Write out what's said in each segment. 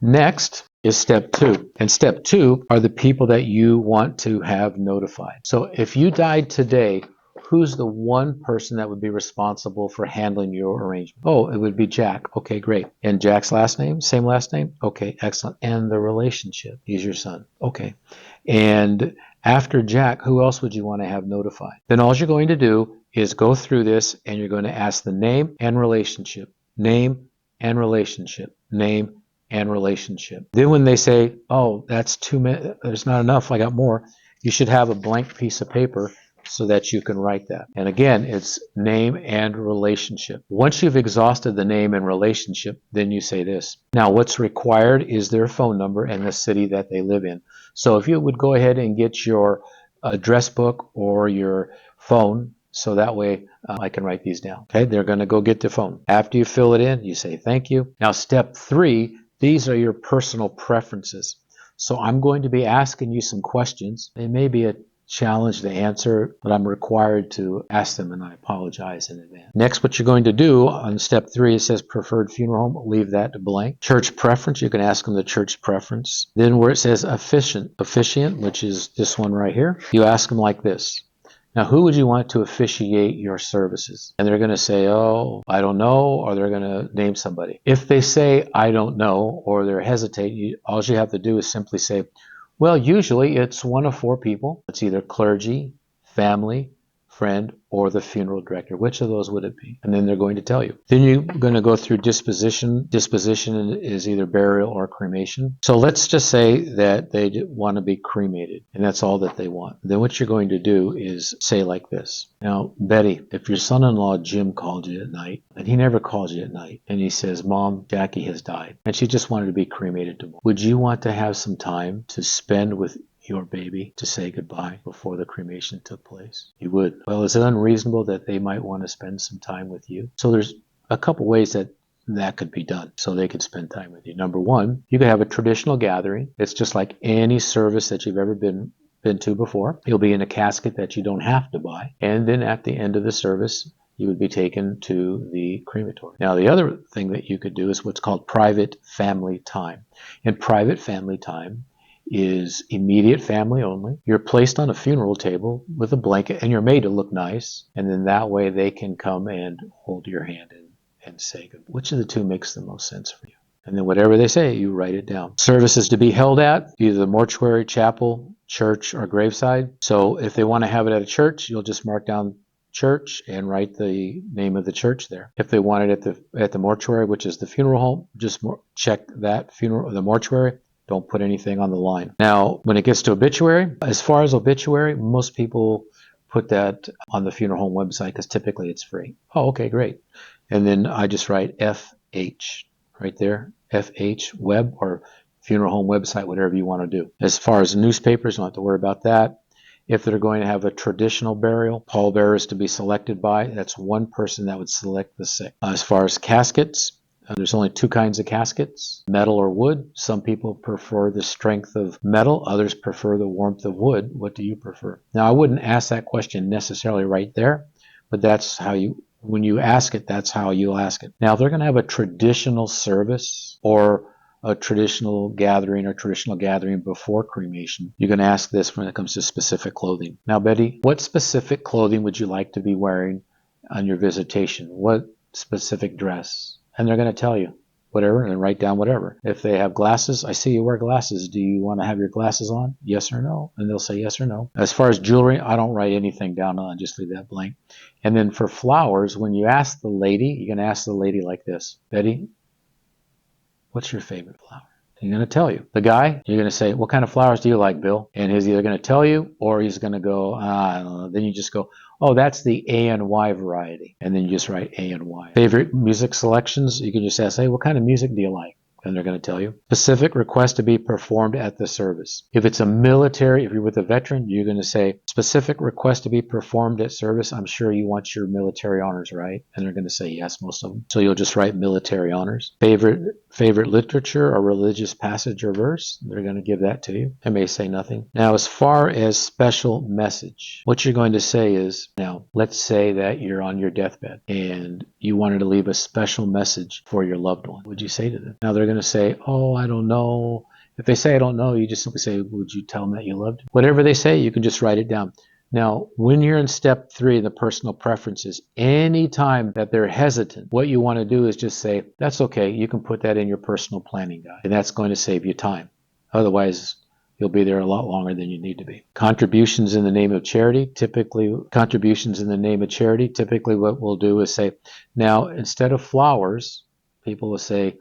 Next is step 2. And step 2 are the people that you want to have notified. So if you died today, who's the one person that would be responsible for handling your arrangement? Oh, it would be Jack. Okay, great. And Jack's last name? Same last name? Okay, excellent. And the relationship? He's your son. Okay. And after Jack, who else would you want to have notified? Then all you're going to do is go through this and you're going to ask the name and relationship. Name and relationship. Name and relationship. Then when they say, oh, that's too many, there's not enough, I got more, you should have a blank piece of paper so that you can write that. And again, it's name and relationship. Once you've exhausted the name and relationship, then you say this. Now, what's required is their phone number and the city that they live in. So if you would go ahead and get your address book or your phone, so that way I can write these down. Okay, they're going to go get their phone. After you fill it in, you say thank you. Now, step 3, these are your personal preferences. So I'm going to be asking you some questions. It may be a challenge to answer, but I'm required to ask them, and I apologize in advance. Next, what you're going to do on step 3, it says preferred funeral home, leave that blank. Church preference, you can ask them the church preference. Then where it says officiant, which is this one right here, you ask them like this. Now, who would you want to officiate your services? And they're going to say, oh, I don't know, or they're going to name somebody. If they say, I don't know, or they're hesitate, all you have to do is simply say, well, usually it's one of 4 people. It's either clergy, family, friend, or the funeral director. Which of those would it be? And then they're going to tell you. Then you're going to go through disposition. Disposition is either burial or cremation. So let's just say that they want to be cremated, and that's all that they want. Then what you're going to do is say like this. Now, Betty, if your son-in-law Jim called you at night, and he never calls you at night, and he says, Mom, Jackie has died, and she just wanted to be cremated tomorrow, would you want to have some time to spend with your baby to say goodbye before the cremation took place? You would. Well, is it unreasonable that they might want to spend some time with you? So there's a couple ways that could be done so they could spend time with you. Number 1, you could have a traditional gathering. It's just like any service that you've ever been to before. You'll be in a casket that you don't have to buy. And then at the end of the service, you would be taken to the crematory. Now, the other thing that you could do is what's called private family time. And private family time is immediate family only. You're placed on a funeral table with a blanket and you're made to look nice. And then that way they can come and hold your hand and say goodbye. Which of the 2 makes the most sense for you? And then whatever they say, you write it down. Services to be held at either the mortuary, chapel, church, or graveside. So if they want to have it at a church, you'll just mark down church and write the name of the church there. If they want it at the mortuary, which is the funeral home, just check that the mortuary. Don't put anything on the line. Now, when it gets to obituary, as far as obituary, most people put that on the funeral home website because typically it's free. Oh, okay, great. And then I just write FH right there, FH web or funeral home website, whatever you want to do. As far as newspapers, you don't have to worry about that. If they're going to have a traditional burial, pallbearers to be selected by, that's one person that would select the sick. As far as caskets, there's only 2 kinds of caskets, metal or wood. Some people prefer the strength of metal. Others prefer the warmth of wood. What do you prefer? Now, I wouldn't ask that question necessarily right there, but that's how when you ask it, that's how you'll ask it. Now, if they're going to have a traditional service or a traditional gathering before cremation, you can ask this when it comes to specific clothing. Now, Betty, what specific clothing would you like to be wearing on your visitation? What specific dress? And they're going to tell you whatever and write down whatever. If they have glasses, I see you wear glasses. Do you want to have your glasses on? Yes or no? And they'll say yes or no. As far as jewelry, I don't write anything down. I just leave that blank. And then for flowers, when you ask the lady, you can ask the lady like this. Betty, what's your favorite flower? He's going to tell you. The guy, you're going to say, what kind of flowers do you like, Bill? And he's either going to tell you or he's going to go, I don't know. Then you just go, oh, that's the A and Y variety. And then you just write A and Y. Favorite music selections, you can just ask, hey, what kind of music do you like? And they're going to tell you. Specific request to be performed at the service. If it's a military, if you're with a veteran, you're going to say, specific request to be performed at service. I'm sure you want your military honors, right? And they're going to say yes, most of them. So you'll just write military honors. Favorite favorite literature or religious passage or verse, they're going to give that to you. They may say nothing. Now, as far as special message, what you're going to say is, now, let's say that you're on your deathbed and you wanted to leave a special message for your loved one. What would you say to them? Now, they're going to say, oh, I don't know. If they say, I don't know, you just simply say, would you tell them that you loved them? Whatever they say, you can just write it down. Now, when you're in step 3, the personal preferences, anytime that they're hesitant, what you want to do is just say, that's okay, you can put that in your personal planning guide, and that's going to save you time. Otherwise, you'll be there a lot longer than you need to be. Contributions in the name of charity, typically what we'll do is say, now, instead of flowers, people will say,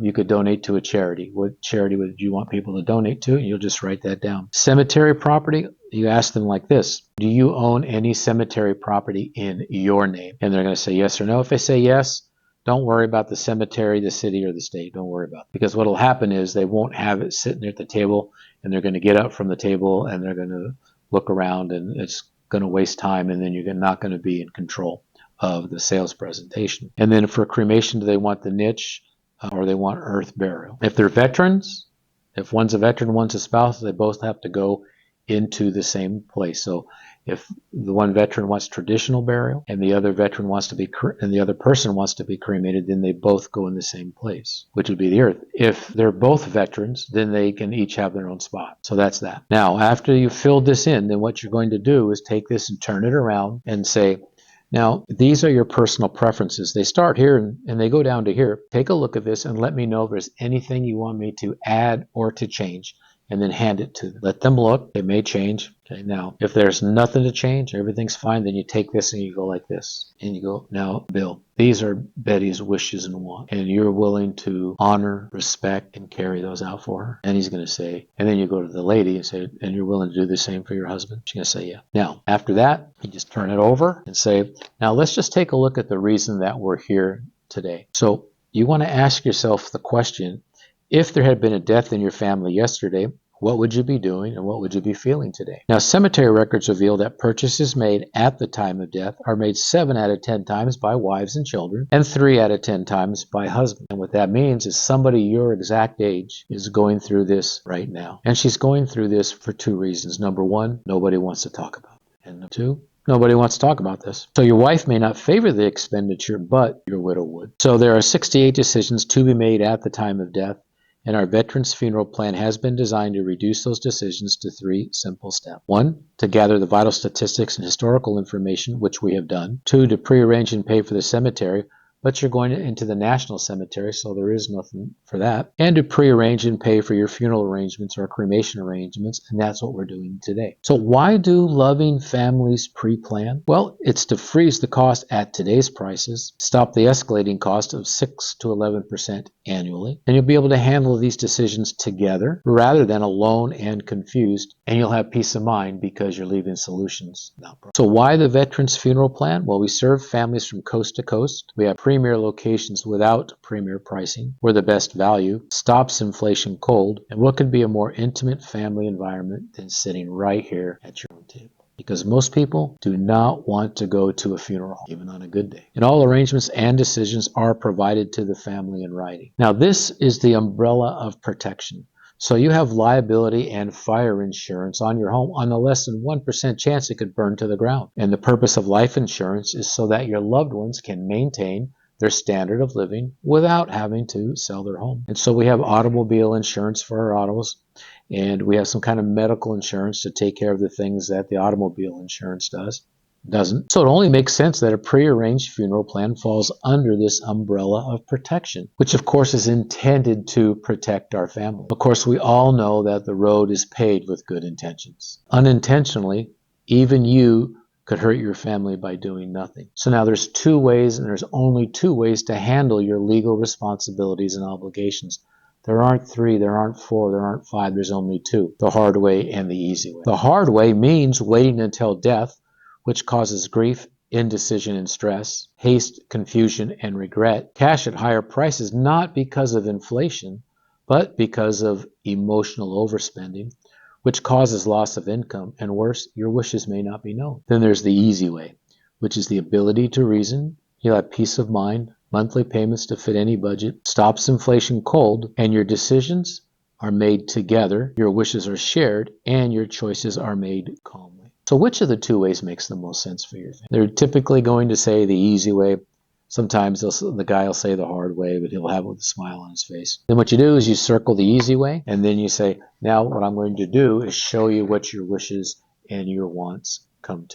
you could donate to a charity. What charity would you want people to donate to? And you'll just write that down. Cemetery property, you ask them like this. Do you own any cemetery property in your name? And they're going to say yes or no. If they say yes, don't worry about the cemetery, the city, or the state. Don't worry about it. Because what will happen is they won't have it sitting there at the table, and they're going to get up from the table, and they're going to look around, and it's going to waste time, and then you're not going to be in control of the sales presentation. And then for cremation, do they want the niche? Or they want earth burial. If they're veterans, if one's a veteran, one's a spouse, they both have to go into the same place. So if the one veteran wants traditional burial and the other veteran wants to be and the other person wants to be cremated, then they both go in the same place, which would be the earth. If they're both veterans, then they can each have their own spot. So that's that. Now, after you've filled this in, then what you're going to do is take this and turn it around and say, now, these are your personal preferences. They start here and they go down to here. Take a look at this and let me know if there's anything you want me to add or to change, and then hand it to them. Let them look. They may change. Okay, now, if there's nothing to change, everything's fine, then you take this and you go like this. And you go, now, Bill, these are Betty's wishes and wants, and you're willing to honor, respect, and carry those out for her. And he's going to say, and then you go to the lady and say, and you're willing to do the same for your husband? She's going to say, yeah. Now, after that, you just turn it over and say, now let's just take a look at the reason that we're here today. So you want to ask yourself the question, if there had been a death in your family yesterday, what would you be doing and what would you be feeling today? Now, cemetery records reveal that purchases made at the time of death are made 7 out of 10 times by wives and children and 3 out of 10 times by husbands. And what that means is somebody your exact age is going through this right now. And she's going through this for 2 reasons. Number 1, nobody wants to talk about it. And number 2, nobody wants to talk about this. So your wife may not favor the expenditure, but your widow would. So there are 68 decisions to be made at the time of death. And our Veterans Funeral Plan has been designed to reduce those decisions to 3 simple steps. 1, to gather the vital statistics and historical information, which we have done. 2, to prearrange and pay for the cemetery, but you're going into the national cemetery, so there is nothing for that. And to prearrange and pay for your funeral arrangements or cremation arrangements, and that's what we're doing today. So why do loving families pre-plan? Well, it's to freeze the cost at today's prices, stop the escalating cost of 6 to 11% annually, and you'll be able to handle these decisions together rather than alone and confused, and you'll have peace of mind because you're leaving solutions now. So why the Veterans Funeral Plan? Well, we serve families from coast to coast. We have premier locations without premier pricing. We're the best value, stops inflation cold, and what could be a more intimate family environment than sitting right here at your own table? Because most people do not want to go to a funeral, even on a good day. And all arrangements and decisions are provided to the family in writing. Now, this is the umbrella of protection. So you have liability and fire insurance on your home on a less than 1% chance it could burn to the ground. And the purpose of life insurance is so that your loved ones can maintain their standard of living without having to sell their home. And so we have automobile insurance for our autos, and we have some kind of medical insurance to take care of the things that the automobile insurance doesn't. So it only makes sense that a prearranged funeral plan falls under this umbrella of protection, which of course is intended to protect our family. Of course, we all know that the road is paved with good intentions. Unintentionally, even you could hurt your family by doing nothing. So now there's 2 ways, and there's only 2 ways to handle your legal responsibilities and obligations. There aren't 3, there aren't 4, there aren't 5, there's only 2. The hard way and the easy way. The hard way means waiting until death, which causes grief, indecision, and stress, haste, confusion, and regret. Cash at higher prices, not because of inflation, but because of emotional overspending, which causes loss of income, and worse, your wishes may not be known. Then there's the easy way, which is the ability to reason. You'll have peace of mind, monthly payments to fit any budget, stops inflation cold, and your decisions are made together, your wishes are shared, and your choices are made calmly. So which of the two ways makes the most sense for your family? They're typically going to say the easy way. Sometimes the guy will say the hard way, but he'll have it with a smile on his face. Then what you do is you circle the easy way, and then you say, now what I'm going to do is show you what your wishes and your wants come to.